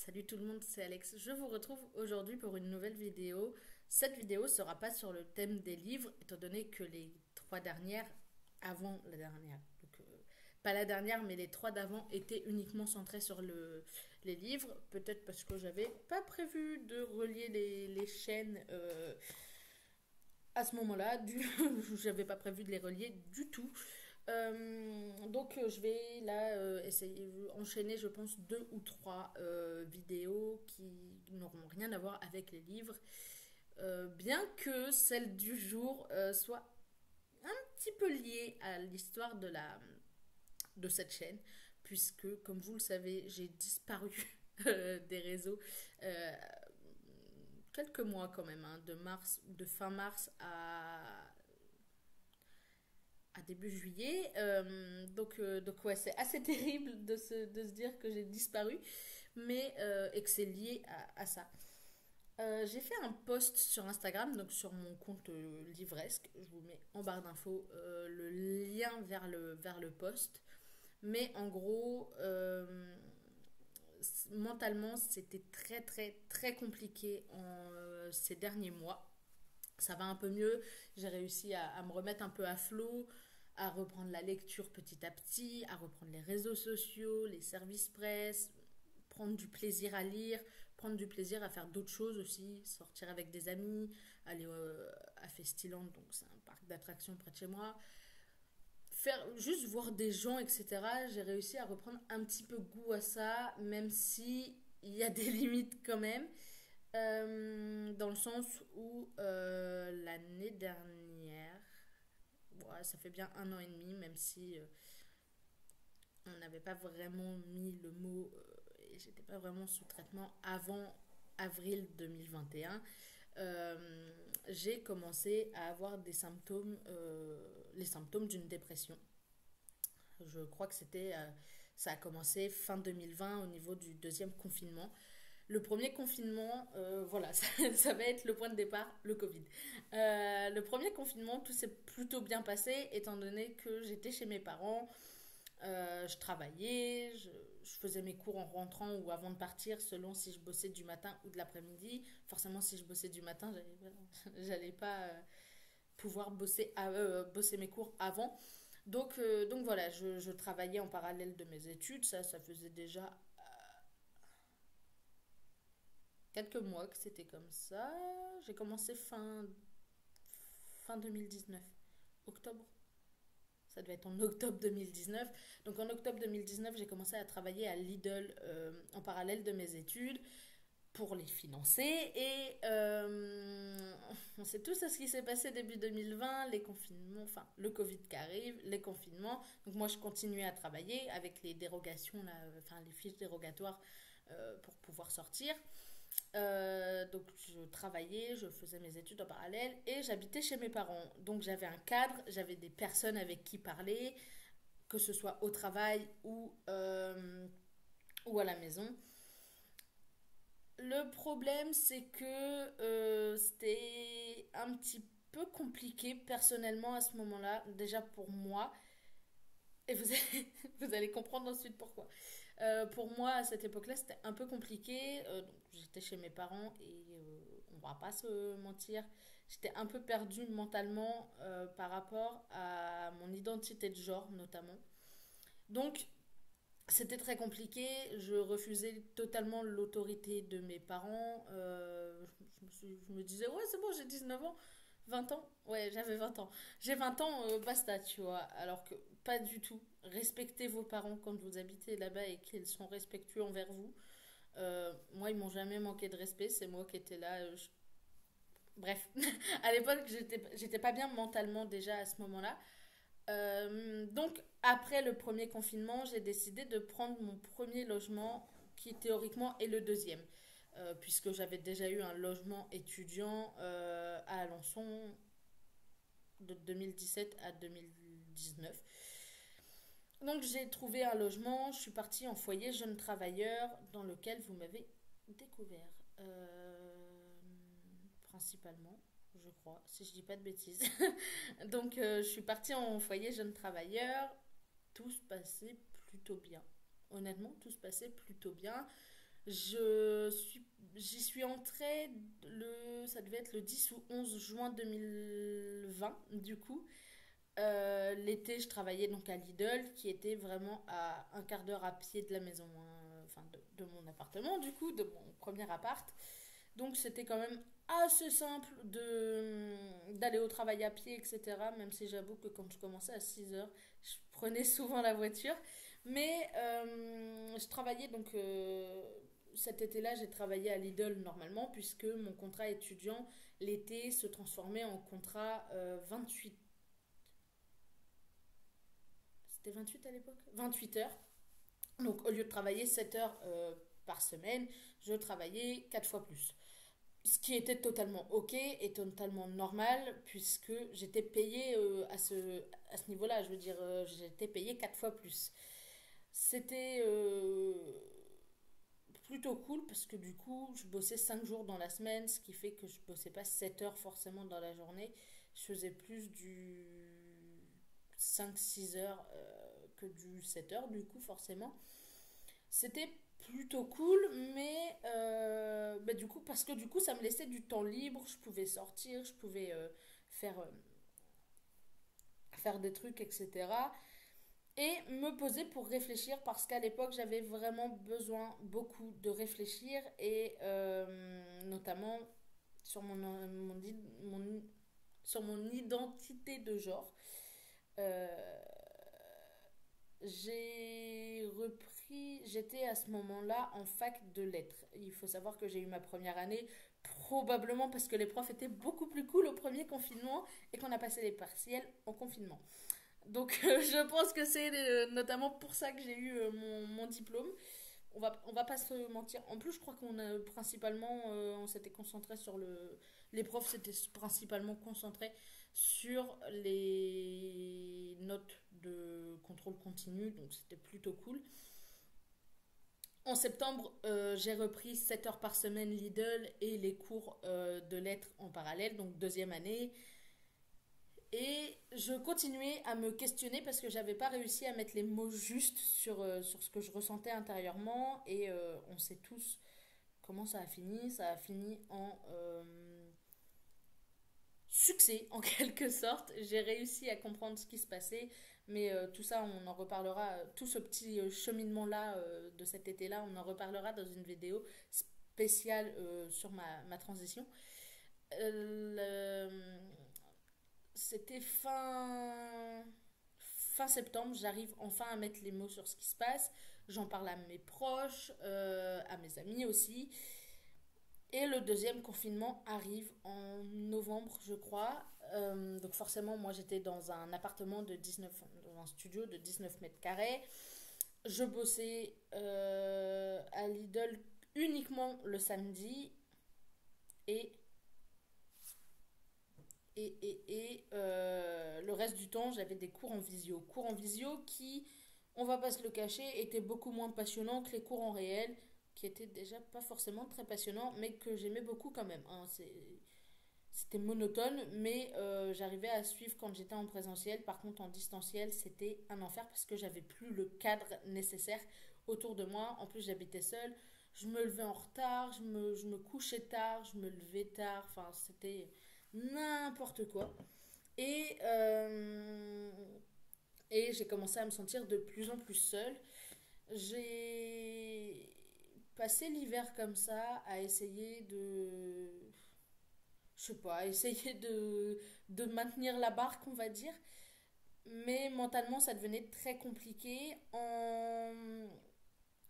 Salut tout le monde, c'est Alex. Je vous retrouve aujourd'hui pour une nouvelle vidéo. Cette vidéo sera pas sur le thème des livres, étant donné que les trois dernières, avant la dernière, pas la dernière, mais les trois d'avant étaient uniquement centrées sur les livres. Peut-être parce que j'avais pas prévu de relier les chaînes à ce moment-là. J'avais pas prévu de les relier du tout. Donc je vais là essayer enchaîner je pense deux ou trois vidéos qui n'auront rien à voir avec les livres. Bien que celle du jour soit un petit peu liée à l'histoire de cette chaîne, puisque comme vous le savez j'ai disparu des réseaux euh, quelques mois quand même, hein, de fin mars à début juillet. Donc ouais, c'est assez terrible de se dire que j'ai disparu, mais et que c'est lié à ça. J'ai fait un post sur Instagram, donc sur mon compte livresque. Je vous mets en barre d'infos le lien vers le post. Mais en gros, mentalement, c'était très très très compliqué ces derniers mois. Ça va un peu mieux, j'ai réussi à me remettre un peu à flot, à reprendre la lecture petit à petit, à reprendre les réseaux sociaux, les services presse, prendre du plaisir à lire, prendre du plaisir à faire d'autres choses aussi, sortir avec des amis, aller à Festiland, donc c'est un parc d'attractions près de chez moi, faire juste voir des gens, etc. J'ai réussi à reprendre un petit peu goût à ça, même si il y a des limites quand même. Dans le sens où l'année dernière, ouais, ça fait bien 1 an et demi, même si on n'avait pas vraiment mis le mot et j'étais pas vraiment sous traitement avant avril 2021, j'ai commencé à avoir des symptômes, les symptômes d'une dépression. Je crois que ça a commencé fin 2020 au niveau du deuxième confinement. Le premier confinement, voilà, ça va être le point de départ, le Covid. Le premier confinement, tout s'est plutôt bien passé, étant donné que j'étais chez mes parents, je travaillais, je faisais mes cours en rentrant ou avant de partir, selon si je bossais du matin ou de l'après-midi. Forcément, si je bossais du matin, j'allais pas pouvoir bosser mes cours avant. Donc voilà, je travaillais en parallèle de mes études. Ça faisait déjà quelques mois que c'était comme ça. J'ai commencé fin 2019, octobre. Ça devait être en octobre 2019. Donc en octobre 2019, j'ai commencé à travailler à Lidl en parallèle de mes études pour les financer. Et on sait tous ce qui s'est passé début 2020, les confinements, enfin le Covid qui arrive, les confinements. Donc moi, je continuais à travailler avec les dérogations, là, enfin les fiches dérogatoires pour pouvoir sortir. Donc je travaillais, je faisais mes études en parallèle et j'habitais chez mes parents. Donc j'avais un cadre, j'avais des personnes avec qui parler, que ce soit au travail ou à la maison. Le problème, c'est que c'était un petit peu compliqué personnellement à ce moment-là, déjà pour moi, et vous allez comprendre ensuite pourquoi. Pour moi, à cette époque-là, c'était un peu compliqué. Donc, j'étais chez mes parents et on va pas se mentir, j'étais un peu perdue mentalement par rapport à mon identité de genre notamment. Donc, c'était très compliqué. Je refusais totalement l'autorité de mes parents. Je me disais, ouais, c'est bon, j'ai 19 ans. 20 ans? Ouais, j'avais 20 ans. J'ai 20 ans, basta, tu vois. Alors que pas du tout. Respectez vos parents quand vous habitez là-bas et qu'ils sont respectueux envers vous. Moi, ils m'ont jamais manqué de respect. C'est moi qui étais là. Bref, à l'époque, j'étais pas bien mentalement déjà à ce moment-là. Donc, après le premier confinement, j'ai décidé de prendre mon premier logement, qui théoriquement est le deuxième, puisque j'avais déjà eu un logement étudiant à Alençon de 2017 à 2019. Donc, j'ai trouvé un logement, je suis partie en foyer jeune travailleur, dans lequel vous m'avez découvert, principalement, je crois, si je dis pas de bêtises. Donc, je suis partie en foyer jeune travailleur. Tout se passait plutôt bien. Honnêtement, tout se passait plutôt bien. Je suis, j'y suis entrée ça devait être le 10 ou 11 juin 2020, du coup. L'été, je travaillais donc à Lidl, qui était vraiment à un quart d'heure à pied de la maison, hein, enfin de mon appartement, du coup, de mon premier appart. Donc c'était quand même assez simple d'aller au travail à pied, etc. Même si j'avoue que quand je commençais à 6 heures, je prenais souvent la voiture. Mais je travaillais donc cet été-là, j'ai travaillé à Lidl normalement, puisque mon contrat étudiant l'été se transformait en contrat 28. C'était 28 à l'époque 28 heures. Donc au lieu de travailler 7 heures par semaine, je travaillais 4 fois plus. Ce qui était totalement ok et totalement normal puisque j'étais payée à ce niveau-là. Je veux dire, j'étais payée 4 fois plus. C'était plutôt cool parce que du coup, je bossais 5 jours dans la semaine, ce qui fait que je bossais pas 7 heures forcément dans la journée. Je faisais plus du 5-6 heures que du 7 heures, du coup, forcément. C'était plutôt cool, mais bah, du coup, parce que du coup, ça me laissait du temps libre, je pouvais sortir, je pouvais faire, faire des trucs, etc. Et me poser pour réfléchir, parce qu'à l'époque, j'avais vraiment besoin beaucoup de réfléchir, et notamment sur sur mon identité de genre. Euh, j'étais à ce moment-là en fac de lettres. Il faut savoir que j'ai eu ma première année probablement parce que les profs étaient beaucoup plus cool au premier confinement et qu'on a passé les partiels en confinement. Donc je pense que c'est notamment pour ça que j'ai eu mon diplôme. On va pas se mentir. En plus, je crois qu'on a principalement, on s'était concentré sur les profs s'étaient principalement concentrés sur les notes de contrôle continu, donc c'était plutôt cool. En septembre, j'ai repris 7 heures par semaine Lidl et les cours de lettres en parallèle, donc deuxième année. Et je continuais à me questionner parce que j'avais pas réussi à mettre les mots justes sur ce que je ressentais intérieurement. Et on sait tous comment ça a fini. Ça a fini en succès, en quelque sorte. J'ai réussi à comprendre ce qui se passait. Mais tout ça, on en reparlera. Tout ce petit cheminement-là de cet été-là, on en reparlera dans une vidéo spéciale sur ma transition. Euh, C'était fin septembre, j'arrive enfin à mettre les mots sur ce qui se passe. J'en parle à mes proches, à mes amis aussi. Et le deuxième confinement arrive en novembre, je crois. Donc forcément, moi j'étais dans un appartement de 19, dans un studio de 19 mètres carrés. Je bossais à Lidl uniquement le samedi et le reste du temps, j'avais des cours en visio. Cours en visio qui, on va pas se le cacher, étaient beaucoup moins passionnants que les cours en réel, qui étaient déjà pas forcément très passionnants, mais que j'aimais beaucoup quand même, hein. C'était monotone, mais j'arrivais à suivre quand j'étais en présentiel. Par contre, en distanciel, c'était un enfer parce que j'avais plus le cadre nécessaire autour de moi. En plus, j'habitais seule. Je me levais en retard, je me couchais tard, je me levais tard. Enfin, c'était n'importe quoi. Et, euh, et j'ai commencé à me sentir de plus en plus seule. J'ai passé l'hiver comme ça à essayer je sais pas, essayer de maintenir la barque, on va dire. Mais mentalement, ça devenait très compliqué. En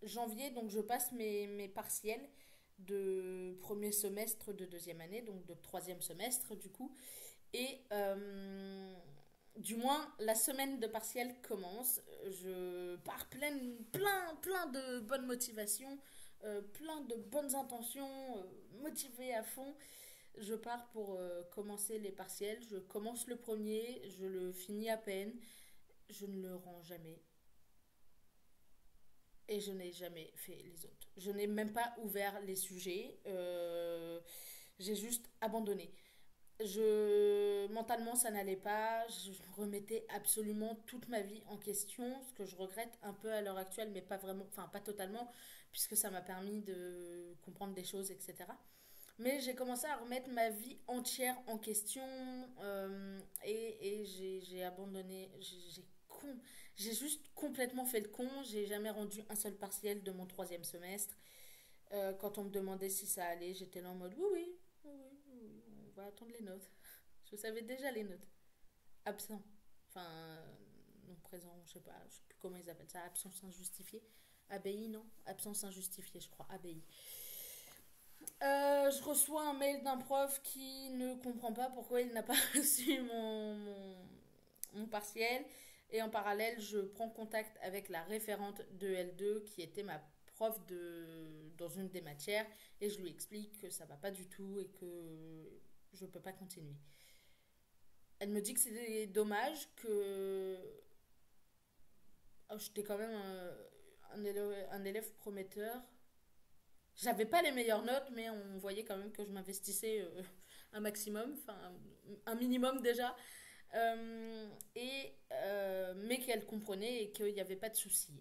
janvier, donc je passe mes partiels de premier semestre de deuxième année, donc de troisième semestre du coup. Et du moins, la semaine de partiel commence. Je pars plein de bonnes motivations, plein de bonnes intentions, motivée à fond. Je pars pour commencer les partiels. Je commence le premier, je le finis à peine. Je ne le rends jamais. Et je n'ai jamais fait les autres. Je n'ai même pas ouvert les sujets. J'ai juste abandonné. Mentalement, ça n'allait pas. Je remettais absolument toute ma vie en question, ce que je regrette un peu à l'heure actuelle, mais pas vraiment, enfin pas totalement, puisque ça m'a permis de comprendre des choses, etc. Mais j'ai commencé à remettre ma vie entière en question et j'ai abandonné, j'ai juste complètement fait le con, j'ai jamais rendu un seul partiel de mon troisième semestre. Quand on me demandait si ça allait, j'étais là en mode oui, oui, oui, oui, oui, on va attendre les notes. Je savais déjà les notes. Absent. Enfin, non présent, je sais plus comment ils appellent ça, absence injustifiée. ABI, non? Absence injustifiée, je crois, ABI. Je reçois un mail d'un prof qui ne comprend pas pourquoi il n'a pas reçu mon partiel. Et en parallèle, je prends contact avec la référente de L2 qui était ma prof dans une des matières et je lui explique que ça va pas du tout et que je peux pas continuer. Elle me dit que c'est dommage, que j'étais quand même un élève prometteur. J'avais pas les meilleures notes, mais on voyait quand même que je m'investissais un maximum, enfin un minimum déjà, mais qu'elle comprenait et qu'il n'y avait pas de souci.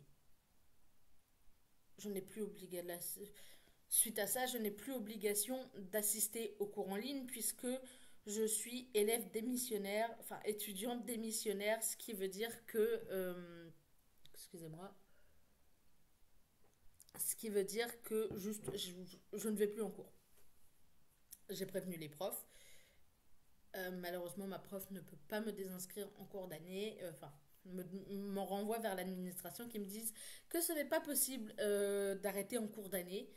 Je n'ai plus obligé Suite à ça, je n'ai plus obligation d'assister aux cours en ligne puisque je suis élève démissionnaire, enfin étudiante démissionnaire, ce qui veut dire que, excusez-moi, ce qui veut dire que juste je ne vais plus en cours. J'ai prévenu les profs. Malheureusement, ma prof ne peut pas me désinscrire en cours d'année. Enfin, m'en renvoie vers l'administration qui me disent que ce n'est pas possible d'arrêter en cours d'année.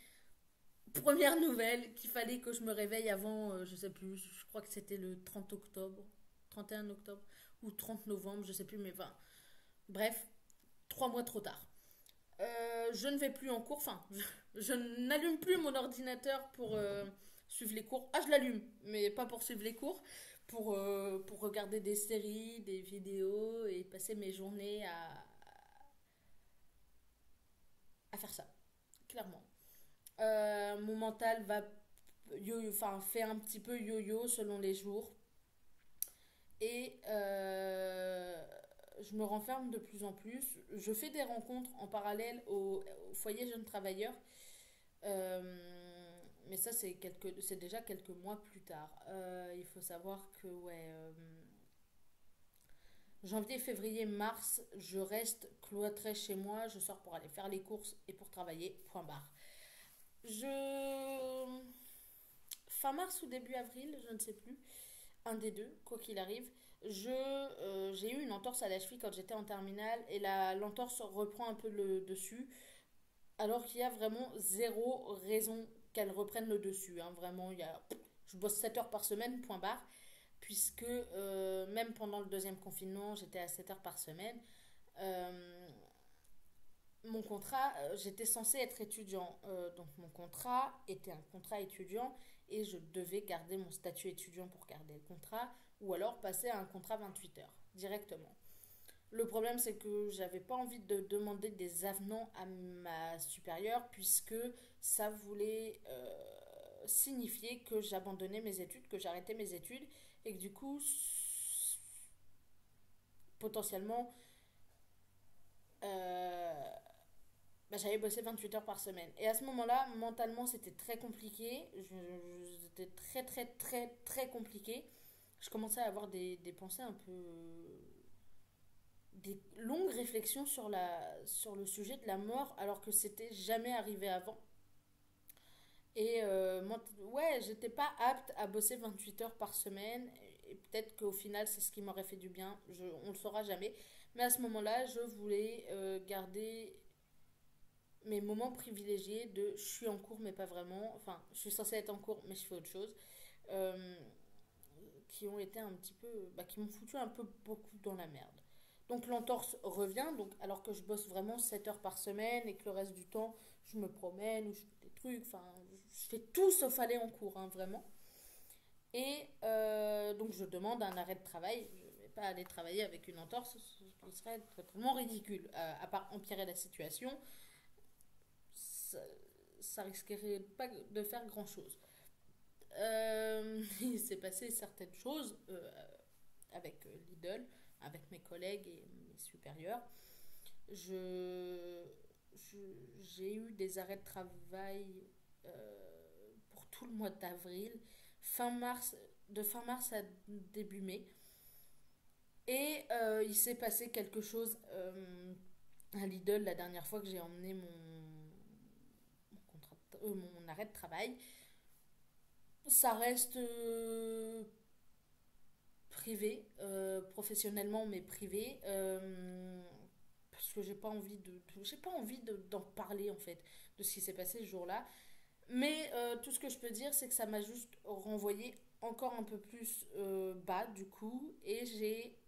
Première nouvelle, qu'il fallait que je me réveille avant, je sais plus, je crois que c'était le 30 octobre, 31 octobre ou 30 novembre, je sais plus, mais enfin, bref, 3 mois trop tard. Je ne vais plus en cours, enfin, je n'allume plus mon ordinateur pour suivre les cours. Ah, je l'allume, mais pas pour suivre les cours, pour regarder des séries, des vidéos et passer mes journées à faire ça, clairement. Mon mental enfin, fait un petit peu yo-yo selon les jours. Et je me renferme de plus en plus. Je fais des rencontres en parallèle au foyer jeunes travailleurs. Mais ça, c'est déjà quelques mois plus tard. Il faut savoir que, ouais, janvier, février, mars, je reste cloîtrée chez moi. Je sors pour aller faire les courses et pour travailler. Point barre. Je. Fin mars ou début avril, je ne sais plus. Un des deux, quoi qu'il arrive. J'ai eu une entorse à la cheville quand j'étais en terminale et l'entorse reprend un peu le dessus alors qu'il y a vraiment zéro raison qu'elle reprenne le dessus, hein. Vraiment, je bosse 7 heures par semaine, point barre, puisque même pendant le deuxième confinement, j'étais à 7 heures par semaine. Euh, Mon contrat, j'étais censée être étudiant, donc mon contrat était un contrat étudiant et je devais garder mon statut étudiant pour garder le contrat ou alors passer à un contrat 28 heures directement. Le problème, c'est que j'avais pas envie de demander des avenants à ma supérieure puisque ça voulait signifier que j'abandonnais mes études, que j'arrêtais mes études et que du coup, potentiellement, euh, bah, j'avais bossé 28 heures par semaine. Et à ce moment-là, mentalement, c'était très compliqué. C'était très, très, très, très compliqué. Je commençais à avoir des pensées un peu des longues réflexions sur le sujet de la mort alors que c'était jamais arrivé avant. Et ouais, j'étais pas apte à bosser 28 heures par semaine et peut-être qu'au final c'est ce qui m'aurait fait du bien, on le saura jamais. Mais à ce moment-là, je voulais garder mes moments privilégiés de je suis en cours mais pas vraiment, enfin je suis censée être en cours mais je fais autre chose, euh, qui ont été un petit peu, bah, qui m'ont foutu un peu beaucoup dans la merde. Donc l'entorse revient, donc alors que je bosse vraiment 7 heures par semaine et que le reste du temps je me promène ou je fais des trucs, enfin je fais tout sauf aller en cours, hein, vraiment. Et donc je demande un arrêt de travail, je ne vais pas aller travailler avec une entorse, ce qui serait totalement ridicule, à part empirer la situation, ça, ça risquerait pas de faire grand chose. Il s'est passé certaines choses avec Lidl, avec mes collègues et mes supérieurs. Je j'ai eu des arrêts de travail pour tout le mois d'avril, fin mars, de fin mars à début mai. Et il s'est passé quelque chose à Lidl la dernière fois que j'ai emmené mon arrêt de travail. Ça reste privé, professionnellement, mais privé. Parce que j'ai pas envie d'en parler en fait, de ce qui s'est passé ce jour-là. Mais tout ce que je peux dire, c'est que ça m'a juste renvoyé encore un peu plus bas du coup. Et j'ai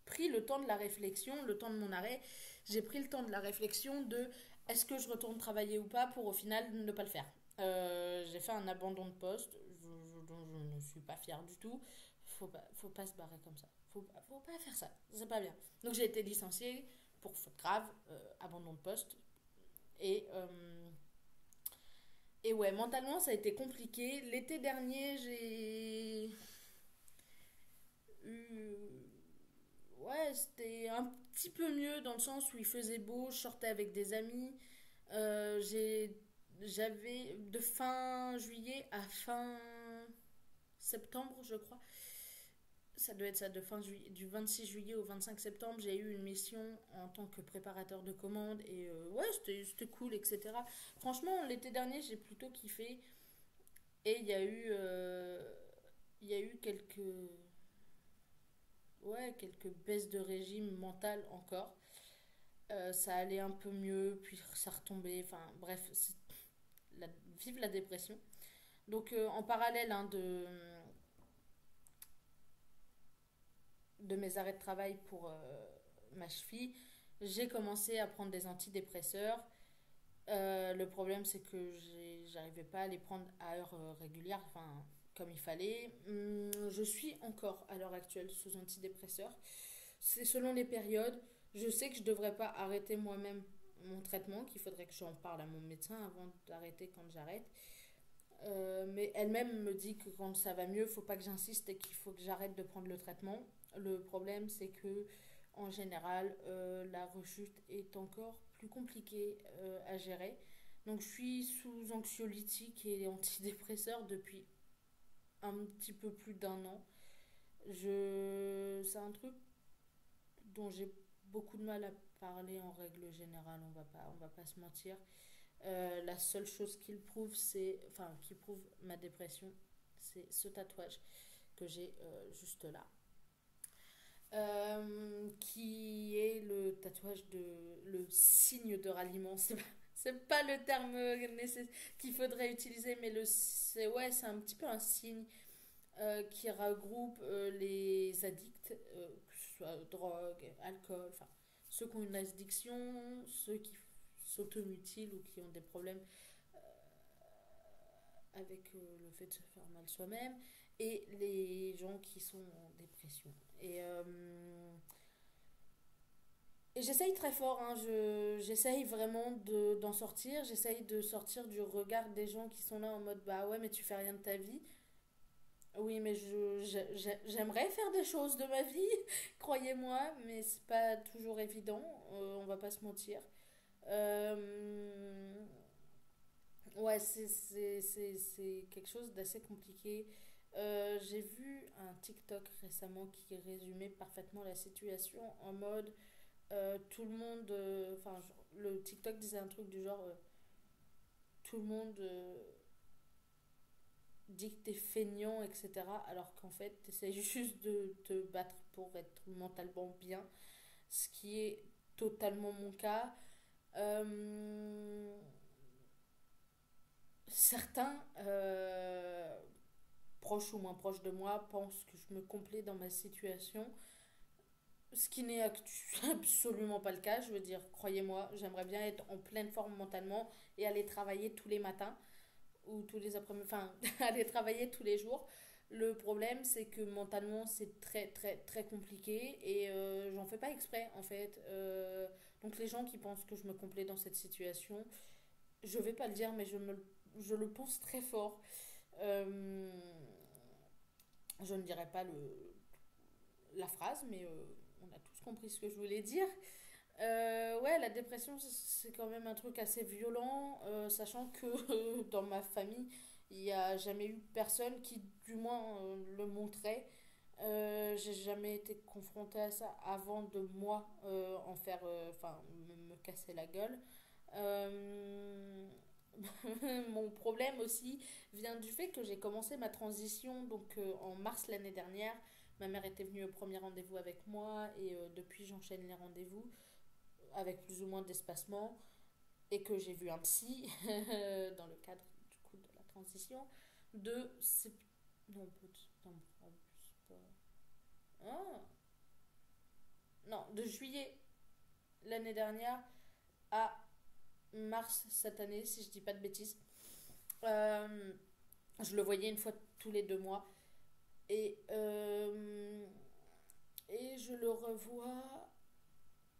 pris le temps de la réflexion, le temps de mon arrêt. J'ai pris le temps de la réflexion de est-ce que je retourne travailler ou pas pour au final ne pas le faire. J'ai fait un abandon de poste dont je ne suis pas fière du tout. Faut pas se barrer comme ça. Faut pas faire ça. C'est pas bien. Donc j'ai été licenciée pour faute grave, abandon de poste. Et, euh, et ouais, mentalement ça a été compliqué. L'été dernier, j'ai eu. Ouais, c'était un petit peu mieux dans le sens où il faisait beau, je sortais avec des amis. J'avais de fin juillet à fin septembre, je crois. Ça doit être ça, de fin juillet, du 26 juillet au 25 septembre, j'ai eu une mission en tant que préparateur de commandes et ouais, c'était cool, etc. Franchement, l'été dernier, j'ai plutôt kiffé et il y a eu quelques baisses de régime mental encore. Ça allait un peu mieux, puis ça retombait. Enfin, bref, la, vive la dépression. Donc, en parallèle hein, de mes arrêts de travail pour ma cheville, j'ai commencé à prendre des antidépresseurs. Le problème, c'est que j'arrivais pas à les prendre à heure régulière, enfin, comme il fallait. Je suis encore à l'heure actuelle sous antidépresseurs. C'est selon les périodes. Je sais que je devrais pas arrêter moi-même mon traitement, qu'il faudrait que j'en parle à mon médecin avant d'arrêter quand j'arrête. Mais elle-même me dit que quand ça va mieux, il faut pas que j'insiste et qu'il faut que j'arrête de prendre le traitement. Le problème, c'est que en général, la rechute est encore plus compliquée à gérer. Donc, je suis sous anxiolytique et antidépresseur depuis un petit peu plus d'un an. C'est un truc dont j'ai beaucoup de mal à parler en règle générale, on va pas se mentir. La seule chose qui prouve ma dépression, c'est ce tatouage que j'ai juste là. Qui est le tatouage le signe de ralliement. C'est pas le terme qu'il faudrait utiliser, mais c'est un petit peu un signe qui regroupe les addicts, que ce soit drogue, alcool, enfin ceux qui ont une addiction, ceux qui s'automutilent ou qui ont des problèmes avec le fait de se faire mal soi-même, et les gens qui sont en dépression. Et j'essaye très fort, hein, j'essaye vraiment d'en sortir, j'essaye de sortir du regard des gens qui sont là en mode bah ouais mais tu fais rien de ta vie. Oui mais j'aimerais faire des choses de ma vie, croyez-moi, mais c'est pas toujours évident, on va pas se mentir. Euh, Ouais, c'est quelque chose d'assez compliqué. J'ai vu un TikTok récemment qui résumait parfaitement la situation en mode tout le monde. Enfin, le TikTok disait un truc du genre tout le monde dit que t'es feignant, etc. Alors qu'en fait, t'essaies juste de te battre pour être mentalement bien, ce qui est totalement mon cas. Euh, Certains proches ou moins proches de moi pensent que je me complais dans ma situation, ce qui n'est absolument pas le cas. Je veux dire, croyez-moi, j'aimerais bien être en pleine forme mentalement et aller travailler tous les matins ou tous les après-midi, enfin, aller travailler tous les jours. Le problème, c'est que mentalement, c'est très, très, très compliqué et j'en fais pas exprès, en fait. Donc, les gens qui pensent que je me complais dans cette situation, je vais pas le dire, mais je le pense très fort. Euh, je ne dirai pas la phrase, mais on a tous compris ce que je voulais dire. Ouais, la dépression, c'est quand même un truc assez violent, sachant que dans ma famille, il n'y a jamais eu personne qui, du moins, le montrait. J'ai jamais été confrontée à ça avant de moi en faire, enfin, me casser la gueule. Euh, Mon problème aussi vient du fait que j'ai commencé ma transition donc en mars l'année dernière. Ma mère était venue au premier rendez-vous avec moi et depuis j'enchaîne les rendez-vous avec plus ou moins d'espacement et que j'ai vu un psy dans le cadre du coup de la transition de non, septembre, ah, non, de juillet l'année dernière à mars cette année, si je dis pas de bêtises. Euh, je le voyais une fois tous les 2 mois et, et je le revois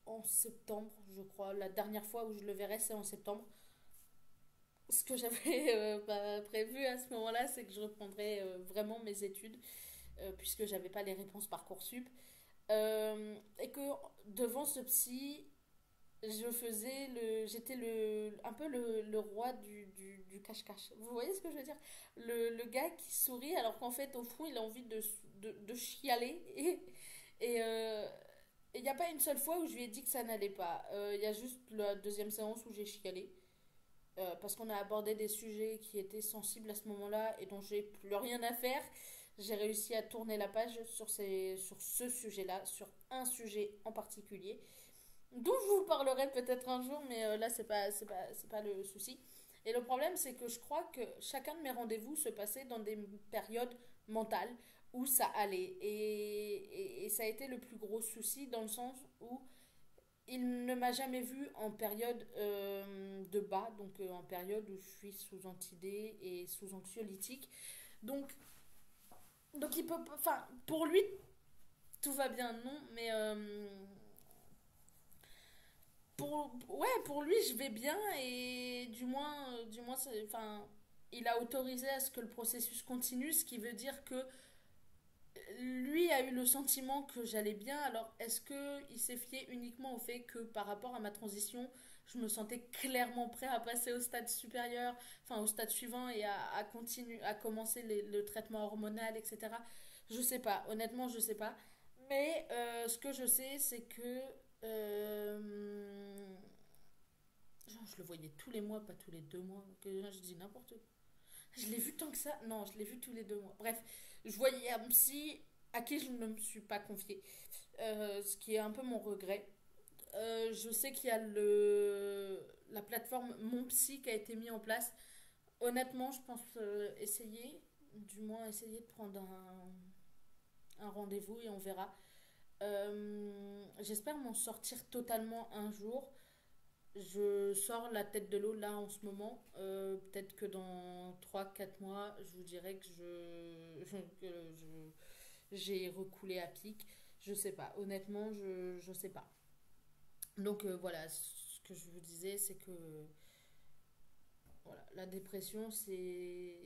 en septembre, je crois. La dernière fois où je le verrai, c'est en septembre. Ce que j'avais pas prévu à ce moment-là, c'est que je reprendrais vraiment mes études, puisque j'avais pas les réponses Parcoursup. Et que devant ce psy, j'étais un peu le roi du cache-cache. Vous voyez ce que je veux dire? Le gars qui sourit alors qu'en fait, au fond, il a envie de chialer. Et il n'y a pas une seule fois où je lui ai dit que ça n'allait pas. Il y a juste la deuxième séance où j'ai chialé. Parce qu'on a abordé des sujets qui étaient sensibles à ce moment-là et dont j'ai plus rien à faire. J'ai réussi à tourner la page sur ce sujet-là, sur un sujet en particulier, dont je vous parlerai peut-être un jour, mais là, c'est pas le souci. Et le problème, c'est que je crois que chacun de mes rendez-vous se passait dans des périodes mentales où ça allait. Et ça a été le plus gros souci dans le sens où il ne m'a jamais vu en période de bas, donc en période où je suis sous antidé et sous anxiolytique. Donc, donc il peut, enfin, pour lui, tout va bien, non, mais pour lui, je vais bien et du moins, enfin, il a autorisé à ce que le processus continue, ce qui veut dire que lui a eu le sentiment que j'allais bien. Alors, est-ce que il s'est fié uniquement au fait que par rapport à ma transition, je me sentais clairement prêt à passer au stade supérieur, enfin au stade suivant et à continuer, à commencer le traitement hormonal, etc. Je sais pas, honnêtement, je sais pas. Mais ce que je sais, c'est que genre, je le voyais tous les mois, pas tous les 2 mois. Que je dis n'importe quoi. Je l'ai vu tant que ça. Non, je l'ai vu tous les 2 mois. Bref, je voyais un psy à qui je ne me suis pas confiée. Ce qui est un peu mon regret. Je sais qu'il y a la plateforme Mon Psy qui a été mis en place. Honnêtement, je pense essayer, du moins essayer de prendre un rendez-vous et on verra. J'espère m'en sortir totalement un jour. Je sors la tête de l'eau là en ce moment. Peut-être que dans 3 4 mois, je vous dirai que j'ai recoulé à pic. Je sais pas. Honnêtement, je sais pas. Donc voilà, ce que je vous disais, c'est que voilà, la dépression, c'est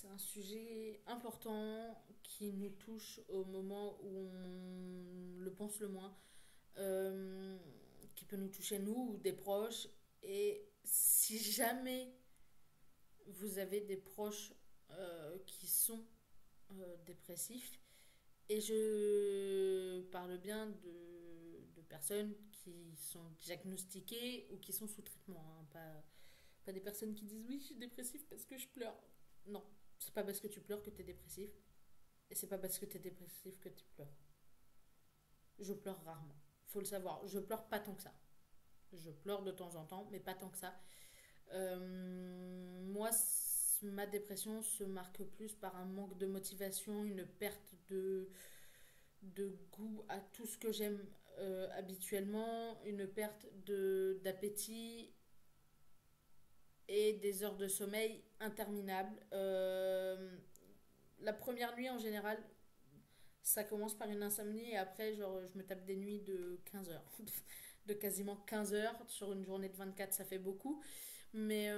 un sujet important qui nous touche au moment où on le pense le moins, euh, qui peut nous toucher nous ou des proches. Et si jamais vous avez des proches qui sont dépressifs, et je parle bien de personnes qui sont diagnostiquées ou qui sont sous traitement, hein, pas des personnes qui disent oui, je suis dépressif parce que je pleure. Non, c'est pas parce que tu pleures que tu es dépressif. Et c'est pas parce que tu es dépressif que tu pleures. Je pleure rarement. Faut le savoir. Je pleure pas tant que ça. Je pleure de temps en temps, mais pas tant que ça. Moi, ma dépression se marque plus par un manque de motivation, une perte de goût à tout ce que j'aime habituellement, une perte d'appétit et des heures de sommeil interminables. La première nuit en général, ça commence par une insomnie et après, genre, je me tape des nuits de 15 heures. De quasiment 15 heures sur une journée de 24, ça fait beaucoup. Mais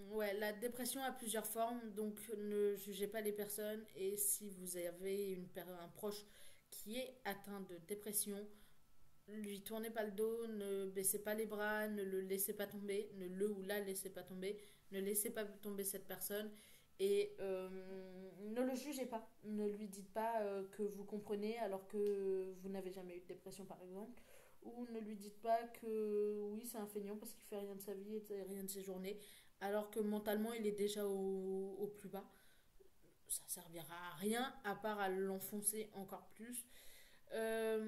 ouais, la dépression a plusieurs formes, donc ne jugez pas les personnes. Et si vous avez un proche qui est atteint de dépression, lui tournez pas le dos, ne baissez pas les bras, ne le laissez pas tomber, ne le ou la laissez pas tomber, ne laissez pas tomber cette personne et ne le jugez pas. Ne lui dites pas que vous comprenez alors que vous n'avez jamais eu de dépression par exemple. Ou ne lui dites pas que oui, c'est un feignant parce qu'il fait rien de sa vie et rien de ses journées, alors que mentalement il est déjà au plus bas. Ça servira à rien à part à l'enfoncer encore plus. Là,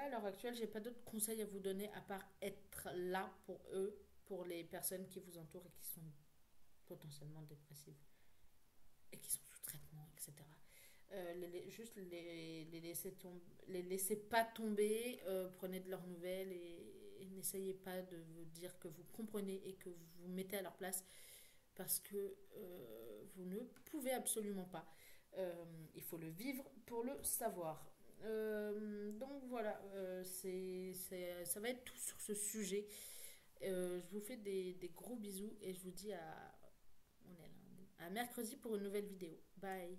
à l'heure actuelle, j'ai pas d'autres conseils à vous donner à part être là pour eux, pour les personnes qui vous entourent et qui sont potentiellement dépressives et qui sont sous traitement, etc. Juste les laisser pas tomber, prenez de leurs nouvelles et n'essayez pas de vous dire que vous comprenez et que vous vous mettez à leur place parce que vous ne pouvez absolument pas. Il faut le vivre pour le savoir. Donc voilà, ça va être tout sur ce sujet. Je vous fais des gros bisous et je vous dis on est lundi, à mercredi pour une nouvelle vidéo. Bye.